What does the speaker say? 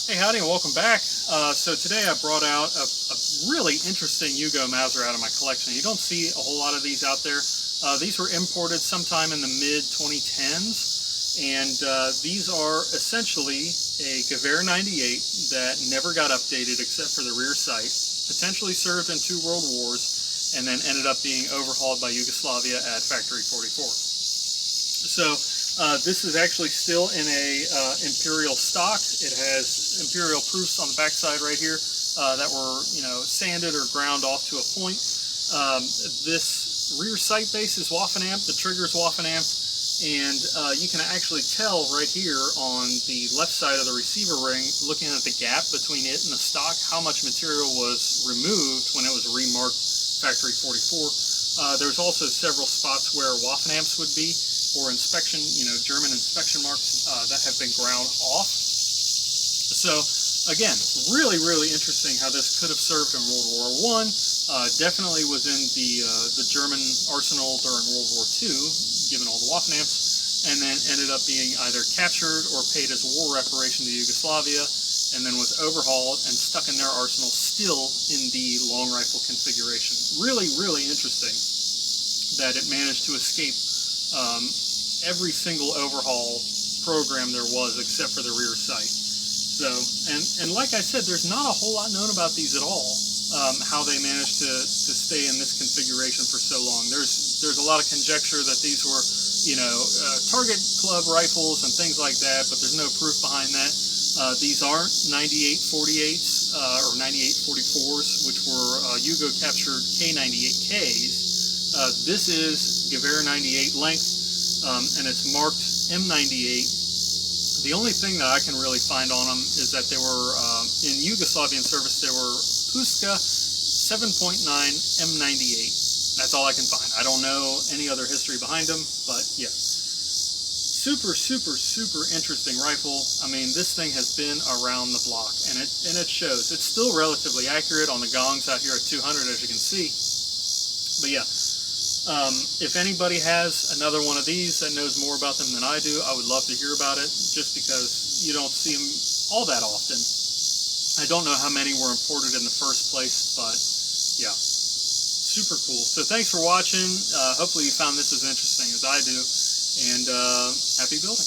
Hey, howdy, and welcome back. So today I brought out a really interesting Yugo Mauser out of my collection. You don't see a whole lot of these out there. These were imported sometime in the mid-2010s, and these are essentially a Gewehr 98 that never got updated except for the rear sight, potentially served in 2 world wars, and then ended up being overhauled by Yugoslavia at Factory 44. So this is actually still in a imperial stock. It has imperial proofs on the backside right here that were, sanded or ground off to a point. This rear sight base is Waffen-amped, the trigger is Waffen-amped, and you can actually tell right here on the left side of the receiver ring, looking at the gap between it and the stock, how much material was removed when it was remarked Factory 44. There's also several spots where Waffen-amps would be, or inspection, German inspection marks that have been ground off. So again, really, really interesting how this could have served in World War I. Definitely was in the German arsenal during World War II, given all the Waffen-amps, and then ended up being either captured or paid as war reparation to Yugoslavia, and then was overhauled and stuck in their arsenal still in the long rifle configuration. Really, really interesting that it managed to escape every single overhaul program there was except for the rear sight. So, and like I said, there's not a whole lot known about these at all, how they managed to stay in this configuration for so long. There's a lot of conjecture that these were, target club rifles and things like that, but there's no proof behind that. These aren't 98 48s or 98 44s, which were Yugo captured K98Ks. This is Gewehr 98 length. And it's marked M98. The only thing that I can really find on them is that they were, in Yugoslavian service, they were Puška 7.9 M98. That's all I can find. I don't know any other history behind them, but yeah. Super, super, super interesting rifle. I mean, this thing has been around the block, and it shows. It's still relatively accurate on the gongs out here at 200, as you can see. But yeah. If anybody has another one of these that knows more about them than I do, I would love to hear about it, just because you don't see them all that often. I don't know how many were imported in the first place, but yeah, super cool. So thanks for watching. Hopefully you found this as interesting as I do, and happy building.